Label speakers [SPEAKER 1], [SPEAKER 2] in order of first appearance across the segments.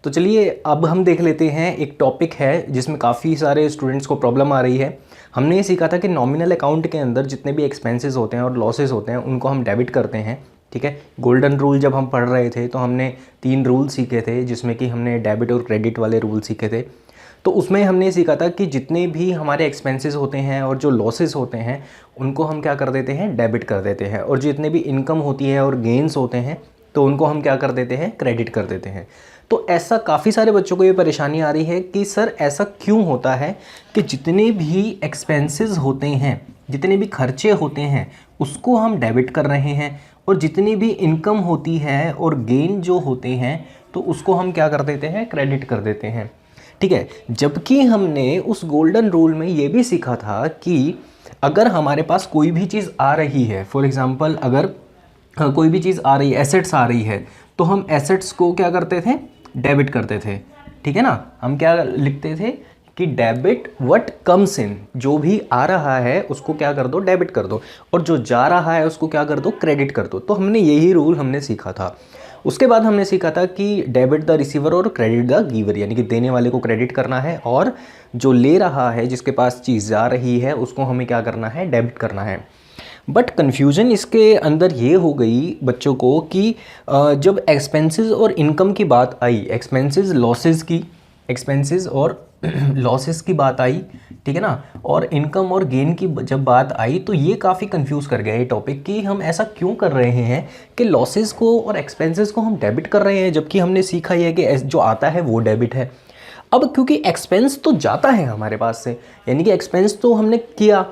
[SPEAKER 1] तो चलिए अब हम देख लेते हैं, एक टॉपिक है जिसमें काफ़ी सारे स्टूडेंट्स को प्रॉब्लम आ रही है। हमने ये सीखा था कि नॉमिनल अकाउंट के अंदर जितने भी एक्सपेंसेस होते हैं और लॉसेस होते हैं उनको हम डेबिट करते हैं। ठीक है, गोल्डन रूल जब हम पढ़ रहे थे तो हमने 3 रूल सीखे थे, जिसमें कि हमने डेबिट और क्रेडिट वाले रूल सीखे थे। तो उसमें हमने सीखा था कि जितने भी हमारे एक्सपेंसेस होते हैं और जो लॉसेस होते हैं उनको हम क्या कर देते हैं, डेबिट कर देते हैं, और जितने भी इनकम होती है और गेंस होते हैं तो उनको हम क्या कर देते हैं, क्रेडिट कर देते हैं। तो ऐसा काफ़ी सारे बच्चों को ये परेशानी आ रही है कि सर ऐसा क्यों होता है कि जितने भी एक्सपेंसेस होते हैं, जितने भी खर्चे होते हैं उसको हम डेबिट कर रहे हैं, और जितनी भी इनकम होती है और गेन जो होते हैं तो उसको हम क्या कर देते हैं, क्रेडिट कर देते हैं। ठीक है, जबकि हमने उस गोल्डन रूल में ये भी सीखा था कि अगर हमारे पास कोई भी चीज़ आ रही है, फॉर एग्ज़ाम्पल अगर कोई भी चीज़ आ रही है, एसेट्स आ रही है, तो हम एसेट्स को क्या करते थे, डेबिट करते थे। ठीक है ना, हम क्या लिखते थे कि डेबिट व्हाट कम्स इन, जो भी आ रहा है उसको क्या कर दो, डेबिट कर दो, और जो जा रहा है उसको क्या कर दो, क्रेडिट कर दो। तो हमने यही रूल हमने सीखा था। उसके बाद हमने सीखा था कि डेबिट द रिसीवर और क्रेडिट द गिवर, यानी कि देने वाले को क्रेडिट करना है और जो ले रहा है, जिसके पास चीज़ जा रही है, उसको हमें क्या करना है, डेबिट करना है। बट कन्फ्यूज़न इसके अंदर ये हो गई बच्चों को कि जब एक्सपेंसेस और इनकम की बात आई, एक्सपेंसेस और लॉसेस की बात आई, ठीक है ना, और इनकम और गेन की जब बात आई तो ये काफ़ी कंफ्यूज कर गया ये टॉपिक कि हम ऐसा क्यों कर रहे हैं कि लॉसेस को और एक्सपेंसेस को हम डेबिट कर रहे हैं, जबकि हमने सीखा ये है कि जो आता है वो डेबिट है। अब क्योंकि एक्सपेंस तो जाता है हमारे पास से, यानी कि एक्सपेंस तो हमने किया,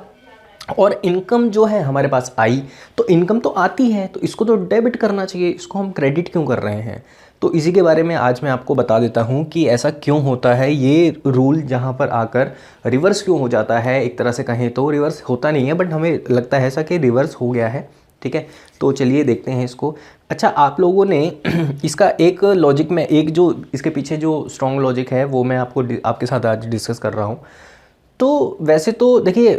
[SPEAKER 1] और इनकम जो है हमारे पास आई, तो इनकम तो आती है तो इसको तो डेबिट करना चाहिए, इसको हम क्रेडिट क्यों कर रहे हैं। तो इसी के बारे में आज मैं आपको बता देता हूँ कि ऐसा क्यों होता है, ये रूल जहाँ पर आकर रिवर्स क्यों हो जाता है। एक तरह से कहें तो रिवर्स होता नहीं है, बट हमें लगता है ऐसा कि रिवर्स हो गया है। ठीक है, तो चलिए देखते हैं इसको। अच्छा, आप लोगों ने इसका एक लॉजिक में, एक जो इसके पीछे जो स्ट्रॉन्ग लॉजिक है वो मैं आपके साथ आज डिस्कस कर रहा हूँ। तो वैसे तो देखिए,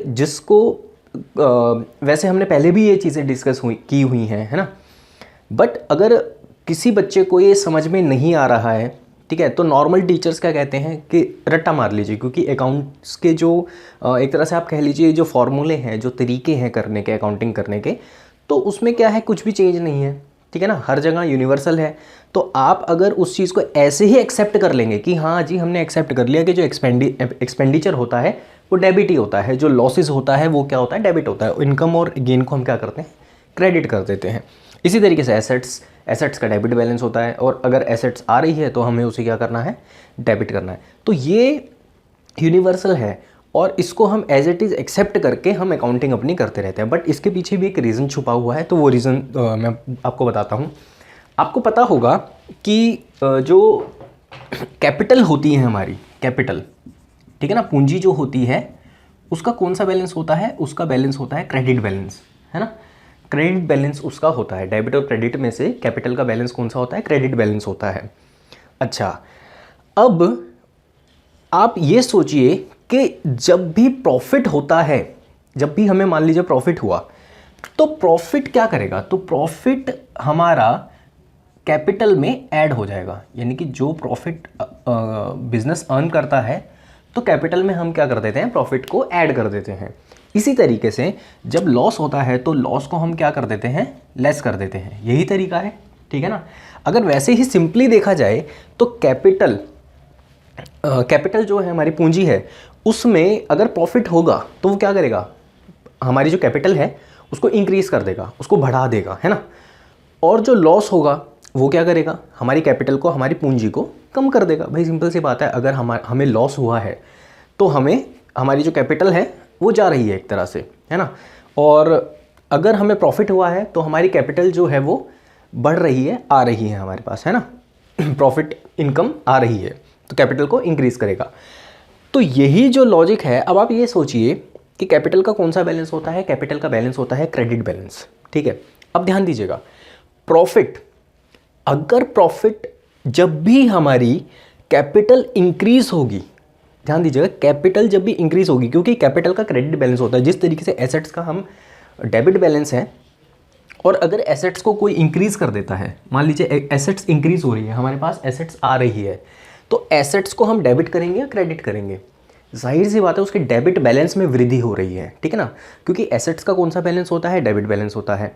[SPEAKER 1] वैसे हमने पहले भी ये चीज़ें डिस्कस की हुई हैं, है ना, बट अगर किसी बच्चे को ये समझ में नहीं आ रहा है, ठीक है, तो नॉर्मल टीचर्स क्या कहते हैं कि रट्टा मार लीजिए, क्योंकि अकाउंट्स के जो एक तरह से आप कह लीजिए जो फॉर्मूले हैं, जो तरीके हैं करने के, अकाउंटिंग करने के, तो उसमें क्या है, कुछ भी चेंज नहीं है। ठीक है ना, हर जगह यूनिवर्सल है। तो आप अगर उस चीज़ को ऐसे ही एक्सेप्ट कर लेंगे कि हाँ जी हमने एक्सेप्ट कर लिया कि जो एक्सपेंडिचर होता है वो डेबिट ही होता है, जो लॉसेस होता है वो क्या होता है, डेबिट होता है, इनकम और गेन को हम क्या करते हैं, क्रेडिट कर देते हैं। इसी तरीके से एसेट्स का डेबिट बैलेंस होता है, और अगर एसेट्स आ रही है तो हमें उसे क्या करना है, डेबिट करना है। तो ये यूनिवर्सल है और इसको हम एज इट इज़ एक्सेप्ट करके हम अकाउंटिंग अपनी करते रहते हैं। बट इसके पीछे भी एक रीज़न छुपा हुआ है, तो वो रीज़न मैं आपको बताता हूँ। आपको पता होगा कि जो कैपिटल होती है हमारी, कैपिटल, ठीक है ना, पूंजी जो होती है उसका कौन सा बैलेंस होता है, उसका बैलेंस होता है क्रेडिट बैलेंस, है ना। क्रेडिट बैलेंस उसका होता है, डेबिट और क्रेडिट में से कैपिटल का बैलेंस कौन सा होता है, क्रेडिट बैलेंस होता है। अच्छा, अब आप ये सोचिए कि जब भी प्रॉफिट होता है, जब भी हमें मान लीजिए प्रॉफिट हुआ, तो प्रॉफिट क्या करेगा, तो प्रॉफिट हमारा कैपिटल में ऐड हो जाएगा, यानी कि जो प्रॉफिट बिजनेस अर्न करता है तो कैपिटल में हम क्या कर देते हैं, प्रॉफिट को ऐड कर देते हैं। इसी तरीके से जब लॉस होता है तो लॉस को हम क्या कर देते हैं, लेस कर देते हैं। यही तरीका है, ठीक है ना। अगर वैसे ही सिंपली देखा जाए तो कैपिटल जो है हमारी पूंजी है, उसमें अगर प्रॉफिट होगा तो वो क्या करेगा, हमारी जो कैपिटल है उसको इंक्रीज कर देगा, उसको बढ़ा देगा, है ना। और जो लॉस होगा वो क्या करेगा, हमारी कैपिटल को, हमारी पूंजी को कम कर देगा। भाई सिंपल सी बात है, अगर हमें लॉस हुआ है तो हमारी जो कैपिटल है वो जा रही है एक तरह से, है ना, और अगर हमें प्रॉफिट हुआ है तो हमारी कैपिटल जो है वो बढ़ रही है, आ रही है हमारे पास, है ना, प्रॉफिट इनकम आ रही है तो कैपिटल को इंक्रीज करेगा। तो यही जो लॉजिक है। अब आप ये सोचिए कि कैपिटल का कौन सा बैलेंस होता है, कैपिटल का बैलेंस होता है क्रेडिट बैलेंस, ठीक है। अब ध्यान दीजिएगा, प्रॉफिट जब भी हमारी कैपिटल इंक्रीज होगी, ध्यान दीजिएगा, कैपिटल जब भी इंक्रीज होगी, क्योंकि कैपिटल का क्रेडिट बैलेंस होता है, जिस तरीके से एसेट्स का हम डेबिट बैलेंस है और अगर एसेट्स को कोई इंक्रीज़ कर देता है, मान लीजिए एसेट्स इंक्रीज़ हो रही है, हमारे पास एसेट्स आ रही है, तो एसेट्स को हम डेबिट करेंगे या क्रेडिट करेंगे? जाहिर सी बात है उसके डेबिट बैलेंस में वृद्धि हो रही है, ठीक है ना, क्योंकि एसेट्स का कौन सा बैलेंस होता है? डेबिट बैलेंस होता है।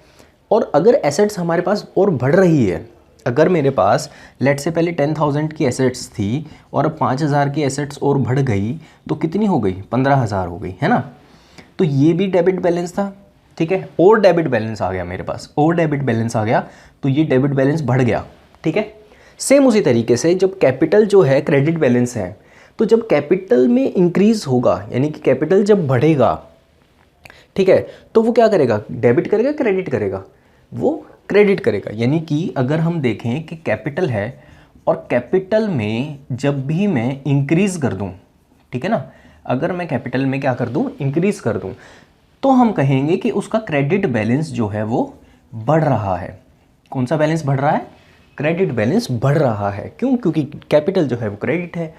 [SPEAKER 1] और अगर एसेट्स हमारे पास और बढ़ रही है, अगर मेरे पास लेट से पहले 10,000 की एसेट्स थी और अब 5,000 की एसेट्स और बढ़ गई, तो कितनी हो गई? 15,000 हो गई, है ना। तो ये भी डेबिट बैलेंस था, ठीक है, और डेबिट बैलेंस आ गया मेरे पास, और डेबिट बैलेंस आ गया, तो ये डेबिट बैलेंस बढ़ गया, ठीक है। सेम उसी तरीके से जब कैपिटल जो है क्रेडिट बैलेंस है, तो जब कैपिटल में इंक्रीज होगा, यानी कि कैपिटल जब बढ़ेगा, ठीक है, तो वो क्या करेगा? डेबिट करेगा, क्रेडिट करेगा? वो क्रेडिट करेगा। यानी कि अगर हम देखें कि कैपिटल है और कैपिटल में जब भी मैं इंक्रीज कर दूं, ठीक है ना, अगर मैं कैपिटल में क्या कर दूं? इंक्रीज कर दूं, तो हम कहेंगे कि उसका क्रेडिट बैलेंस जो है वो बढ़ रहा है। कौन सा बैलेंस बढ़ रहा है? क्रेडिट बैलेंस बढ़ रहा है। क्यों? क्योंकि कैपिटल जो है वो क्रेडिट है।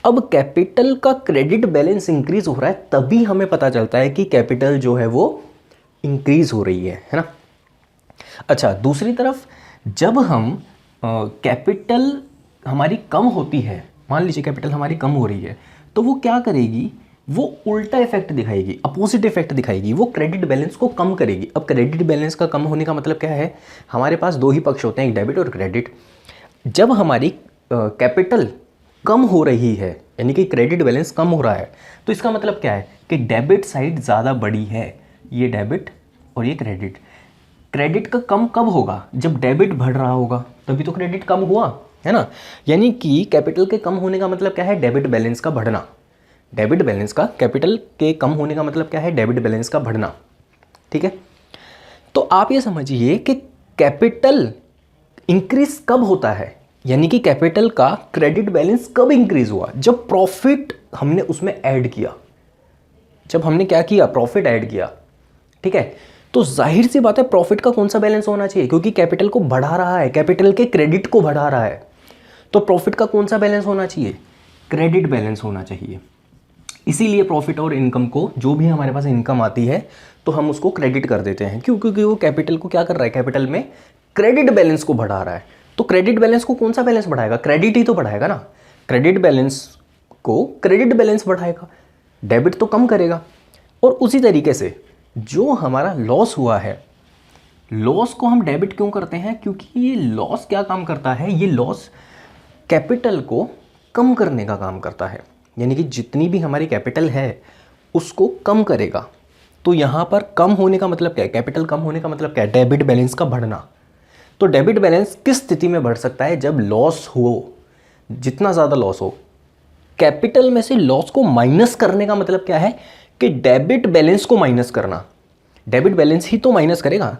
[SPEAKER 1] अब कैपिटल का क्रेडिट बैलेंस इंक्रीज हो रहा है, तभी हमें पता चलता है कि कैपिटल जो है वो इंक्रीज हो रही है ना। अच्छा, दूसरी तरफ जब हम कैपिटल हमारी कम होती है, मान लीजिए कैपिटल हमारी कम हो रही है, तो वो क्या करेगी? वो उल्टा इफेक्ट दिखाएगी, अपोजिट इफेक्ट दिखाएगी, वो क्रेडिट बैलेंस को कम करेगी। अब क्रेडिट बैलेंस का कम होने का मतलब क्या है? हमारे पास दो ही पक्ष होते हैं, एक डेबिट और क्रेडिट। जब हमारी कैपिटल कम हो रही है, यानी कि क्रेडिट बैलेंस कम हो रहा है, तो इसका मतलब क्या है कि डेबिट साइड ज़्यादा बड़ी है। ये डेबिट और ये क्रेडिट। क्रेडिट का कम कब होगा? जब डेबिट बढ़ रहा होगा, तभी तो क्रेडिट कम हुआ, है ना। यानी कि कैपिटल के कम होने का मतलब क्या है? डेबिट बैलेंस का बढ़ना। डेबिट बैलेंस का कैपिटल के कम होने का मतलब क्या है? डेबिट बैलेंस का बढ़ना, ठीक है। तो आप ये समझिए कि कैपिटल इंक्रीज कब होता है, यानी कि कैपिटल का क्रेडिट बैलेंस कब इंक्रीज हुआ? जब प्रॉफिट हमने उसमें ऐड किया। जब हमने क्या किया? प्रॉफिट ऐड किया, ठीक है। तो जाहिर सी बात है प्रॉफिट का कौन सा बैलेंस होना चाहिए? क्योंकि कैपिटल को बढ़ा रहा है, कैपिटल के क्रेडिट को बढ़ा रहा है, तो प्रॉफिट का कौन सा बैलेंस होना चाहिए? क्रेडिट बैलेंस होना चाहिए। इसीलिए प्रॉफिट और इनकम को, जो भी हमारे पास इनकम आती है, तो हम उसको क्रेडिट कर देते हैं। क्यों? क्योंकि वो कैपिटल को क्या कर रहा है? कैपिटल में क्रेडिट बैलेंस को बढ़ा रहा है। तो क्रेडिट बैलेंस को कौन सा बैलेंस बढ़ाएगा? क्रेडिट ही तो बढ़ाएगा ना। क्रेडिट बैलेंस को क्रेडिट बैलेंस बढ़ाएगा, डेबिट तो कम करेगा। और उसी तरीके से जो हमारा लॉस हुआ है, लॉस को हम डेबिट क्यों करते हैं? क्योंकि ये लॉस क्या काम करता है? ये लॉस कैपिटल को कम करने का काम करता है, यानी कि जितनी भी हमारी कैपिटल है उसको कम करेगा। तो यहाँ पर कम होने का मतलब क्या है? कैपिटल कम होने का मतलब क्या है? डेबिट बैलेंस का बढ़ना। तो डेबिट बैलेंस किस स्थिति में बढ़ सकता है? जब लॉस हो, जितना ज़्यादा लॉस हो। कैपिटल में से लॉस को माइनस करने का मतलब क्या है? कि डेबिट बैलेंस को माइनस करना। डेबिट बैलेंस ही तो माइनस करेगा,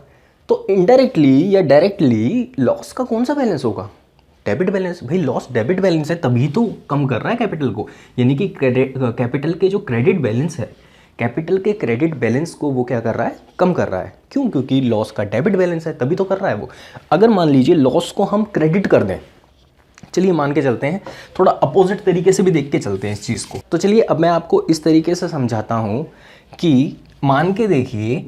[SPEAKER 1] तो इनडायरेक्टली या डायरेक्टली लॉस का कौन सा बैलेंस होगा? Debit balance. भाई लॉस डेबिट बैलेंस है, तभी तो कम कर रहा है कैपिटल को। यानी कि कैपिटल के जो क्रेडिट बैलेंस है, कैपिटल के क्रेडिट बैलेंस को वो क्या कर रहा है? कम कर रहा है। क्यों? क्योंकि लॉस का डेबिट बैलेंस है, तभी तो कर रहा है वो। अगर मान लीजिए लॉस को हम क्रेडिट कर दें, चलिए मान के चलते हैं, थोड़ा अपोजिट तरीके से भी देख के चलते हैं इस चीज़ को। तो चलिए अब मैं आपको इस तरीके से समझाता हूँ कि मान के देखिए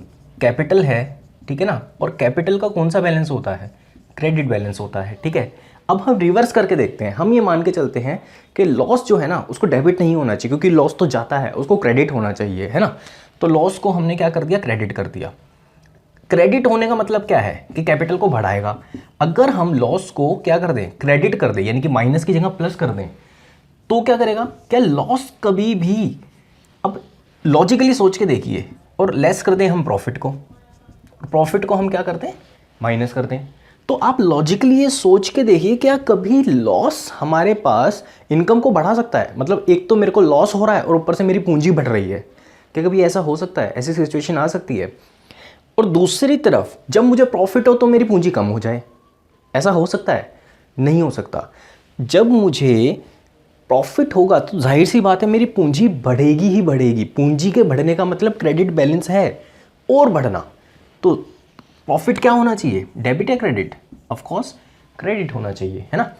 [SPEAKER 1] कैपिटल है, ठीक है ना, और कैपिटल का कौन सा बैलेंस होता है? क्रेडिट बैलेंस होता है, ठीक है। अब हम रिवर्स करके देखते हैं। हम ये मान के चलते हैं कि लॉस जो है ना उसको डेबिट नहीं होना चाहिए, क्योंकि लॉस तो जाता है, उसको क्रेडिट होना चाहिए, है ना। तो लॉस को हमने क्या कर दिया? क्रेडिट कर दिया। क्रेडिट होने का मतलब क्या है? कि कैपिटल को बढ़ाएगा। अगर हम लॉस को क्या कर दें? क्रेडिट कर दें, यानी कि माइनस की जगह प्लस कर दें, तो क्या करेगा? क्या लॉस कभी भी, अब लॉजिकली सोच के देखिए, और लेस कर दें हम प्रॉफिट को, प्रॉफिट को हम क्या करते हैं? माइनस कर दें। तो आप लॉजिकली ये सोच के देखिए, क्या कभी लॉस हमारे पास इनकम को बढ़ा सकता है? मतलब एक तो मेरे को लॉस हो रहा है और ऊपर से मेरी पूंजी बढ़ रही है, क्या कभी ऐसा हो सकता है? ऐसी सिचुएशन आ सकती है। और दूसरी तरफ जब मुझे प्रॉफिट हो तो मेरी पूंजी कम हो जाए, ऐसा हो सकता है? नहीं हो सकता। जब मुझे प्रॉफिट होगा तो जाहिर सी बात है मेरी पूंजी बढ़ेगी ही बढ़ेगी। पूंजी के बढ़ने का मतलब क्रेडिट बैलेंस है और बढ़ना। तो प्रॉफिट क्या होना चाहिए? डेबिट या क्रेडिट? ऑफ कोर्स क्रेडिट होना चाहिए, है ना।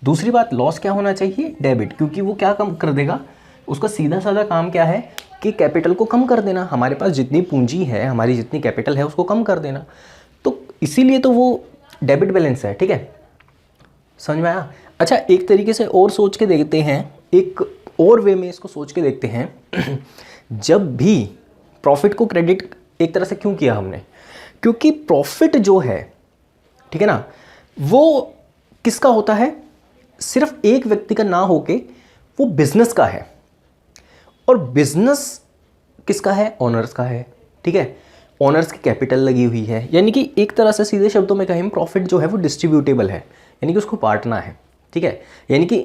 [SPEAKER 1] दूसरी बात, लॉस क्या होना चाहिए? डेबिट, क्योंकि वो क्या कम कर देगा? उसका सीधा साधा काम क्या है कि कैपिटल को कम कर देना। हमारे पास जितनी पूंजी है, हमारी जितनी कैपिटल है, उसको कम कर देना। तो इसीलिए तो वो डेबिट बैलेंस है, ठीक है, समझ में आया। अच्छा, एक तरीके से और सोच के देखते हैं, एक और वे में इसको सोच के देखते हैं। जब भी प्रॉफिट को क्रेडिट एक तरह से क्यों किया हमने, क्योंकि प्रॉफिट जो है, ठीक है ना, वो किसका होता है, सिर्फ एक व्यक्ति का ना होके वो बिजनेस का है, और बिजनेस किसका है, ओनर्स का है, ठीक है, ओनर्स की कैपिटल लगी हुई है, यानी कि एक तरह से सीधे शब्दों में कहें प्रॉफिट जो है वो डिस्ट्रीब्यूटेबल है, यानी कि उसको बांटना है, ठीक है। यानी कि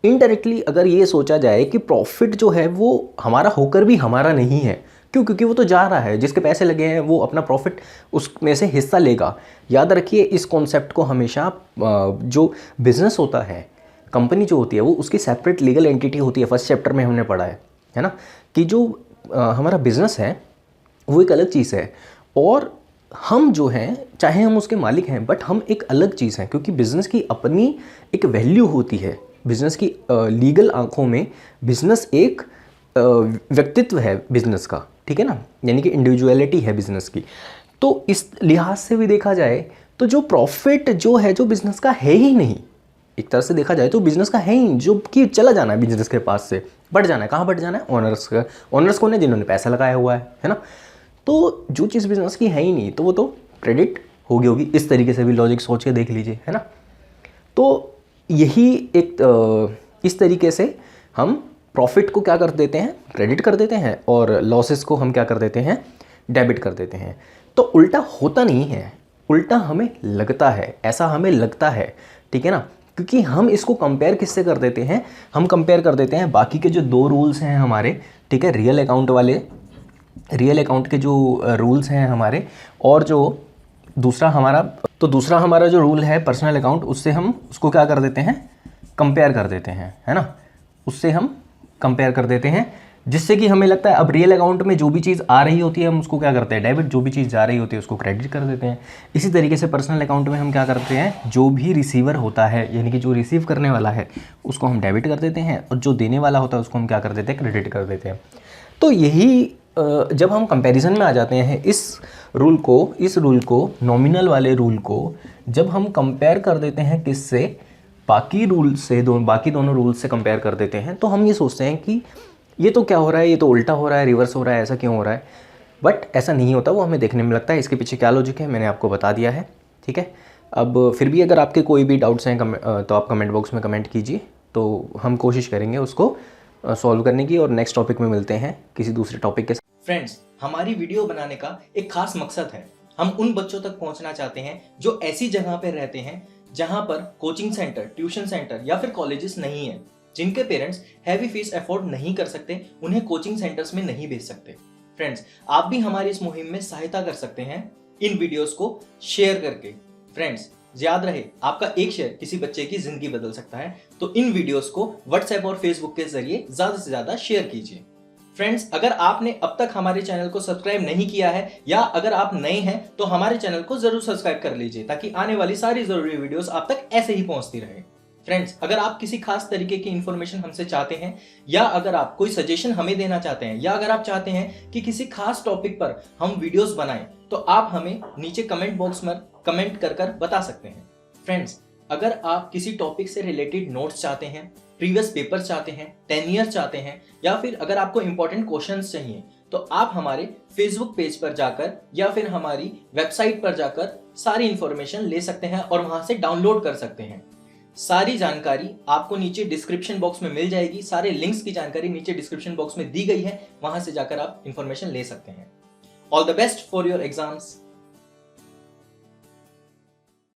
[SPEAKER 1] इनडायरेक्टली अगर ये सोचा जाए कि प्रॉफिट जो है वो हमारा होकर भी हमारा नहीं है, क्यों, क्योंकि वो तो जा रहा है, जिसके पैसे लगे हैं वो अपना प्रॉफिट उसमें से हिस्सा लेगा। याद रखिए इस कॉन्सेप्ट को हमेशा, जो बिजनेस होता है, कंपनी जो होती है वो उसकी सेपरेट लीगल एंटिटी होती है, फर्स्ट चैप्टर में हमने पढ़ा है ना, कि जो हमारा बिजनेस है वो एक अलग चीज़ है, और हम जो हैं चाहे हम उसके मालिक हैं, बट हम एक अलग चीज़ हैं, क्योंकि बिज़नेस की अपनी एक वैल्यू होती है। बिज़नेस की लीगल आंखों में बिज़नेस एक व्यक्तित्व है बिज़नेस का, ठीक है ना, यानी कि इंडिविजुअलिटी है बिज़नेस की। तो इस लिहाज से भी देखा जाए तो जो प्रॉफिट जो है, जो बिज़नेस का है ही नहीं, एक तरह से देखा जाए तो बिज़नेस का है ही, जो कि चला जाना है बिज़नेस के पास से, बढ़ जाना है, कहाँ बढ़ जाना है, ओनर्स का। ओनर्स कौन है, जिन्होंने पैसा लगाया हुआ है ना। तो जो चीज़ बिज़नेस की है ही नहीं, तो वो तो क्रेडिट होगी। इस तरीके से भी लॉजिक सोच के देख लीजिए, है ना। तो यही एक इस तरीके से हम प्रॉफिट को क्या कर देते हैं, क्रेडिट कर देते हैं, और लॉसेस को हम क्या कर देते हैं, डेबिट कर देते हैं। तो उल्टा होता नहीं है, उल्टा हमें लगता है, ऐसा हमें लगता है, ठीक है ना, क्योंकि हम इसको कंपेयर किससे कर देते हैं, हम कंपेयर कर देते हैं बाकी के जो 2 रूल्स हैं हमारे, ठीक है, रियल अकाउंट वाले, रियल अकाउंट के जो रूल्स हैं हमारे, और जो दूसरा हमारा जो रूल है पर्सनल अकाउंट, उससे हम उसको क्या कर देते हैं, कंपेयर कर देते हैं, है ना, उससे हम कंपेयर कर देते हैं, जिससे कि हमें लगता है अब रियल अकाउंट में जो भी चीज़ आ रही होती है हम उसको क्या करते हैं, डेबिट, जो भी चीज़ जा रही होती है उसको क्रेडिट कर देते हैं। इसी तरीके से पर्सनल अकाउंट में हम क्या करते हैं, जो भी रिसीवर होता है, यानी कि जो रिसीव करने वाला है उसको हम डेबिट कर देते हैं, और जो देने वाला होता है उसको हम क्या कर देते हैं, क्रेडिट कर देते हैं। तो यही जब हम कंपैरिजन में आ जाते हैं, इस रूल को नॉमिनल वाले रूल को जब हम कंपेयर कर देते हैं किससे, बाकी रूल से, बाकी दोनों रूल से कंपेयर कर देते हैं, तो हम ये सोचते हैं कि ये तो क्या हो रहा है, ये तो उल्टा हो रहा है, रिवर्स हो रहा है, ऐसा क्यों हो रहा है। बट ऐसा नहीं होता, वो हमें देखने में लगता है। इसके पीछे क्या लॉजिक है मैंने आपको बता दिया है, ठीक है। अब फिर भी अगर आपके कोई भी डाउट्स हैं तो आप कमेंट बॉक्स में कमेंट कीजिए, तो हम कोशिश करेंगे उसको सॉल्व करने की, और नेक्स्ट टॉपिक में मिलते हैं किसी दूसरे टॉपिक के साथ। फ्रेंड्स, हमारी वीडियो बनाने का एक खास मकसद है, हम उन बच्चों तक पहुंचना चाहते हैं जो ऐसी जगह पर रहते हैं जहां पर कोचिंग सेंटर, ट्यूशन सेंटर या फिर कॉलेजेस नहीं है, जिनके पेरेंट्स हैवी फीस अफोर्ड नहीं कर सकते, उन्हें कोचिंग सेंटर्स में नहीं भेज सकते। फ्रेंड्स, आप भी हमारी इस मुहिम में सहायता कर सकते हैं इन वीडियोस को शेयर करके। फ्रेंड्स, याद रहे, आपका एक शेयर किसी बच्चे की जिंदगी बदल सकता है, तो इन वीडियोस को व्हाट्सएप और फेसबुक के जरिए ज्यादा से ज्यादा शेयर कीजिए। फ्रेंड्स, अगर आपने अब तक हमारे चैनल को सब्सक्राइब नहीं किया है, या अगर आप नए हैं तो हमारे चैनल को जरूर सब्सक्राइब कर लीजिए, ताकि आने वाली सारी जरूरी वीडियोस आप तक ऐसे ही पहुंचती रहे। फ्रेंड्स, अगर आप किसी खास तरीके की इंफॉर्मेशन हमसे चाहते हैं, या अगर आप कोई सजेशन हमें देना चाहते हैं, या अगर आप चाहते हैं कि किसी खास टॉपिक पर हम वीडियोस बनाएं, तो आप हमें नीचे कमेंट बॉक्स में कमेंट कर बता सकते हैं। फ्रेंड्स, अगर आप किसी टॉपिक से रिलेटेड नोट्स चाहते हैं, प्रीवियस पेपर चाहते हैं, टेनियर चाहते हैं, या फिर अगर आपको इंपॉर्टेंट क्वेश्चंस चाहिए, तो आप हमारे फेसबुक पेज पर जाकर या फिर हमारी वेबसाइट पर जाकर सारी इंफॉर्मेशन ले सकते हैं और वहां से डाउनलोड कर सकते हैं। सारी जानकारी आपको नीचे डिस्क्रिप्शन बॉक्स में मिल जाएगी, सारे लिंक्स की जानकारी नीचे डिस्क्रिप्शन बॉक्स में दी गई है, वहां से जाकर आप इंफॉर्मेशन ले सकते हैं। All the best for your exams.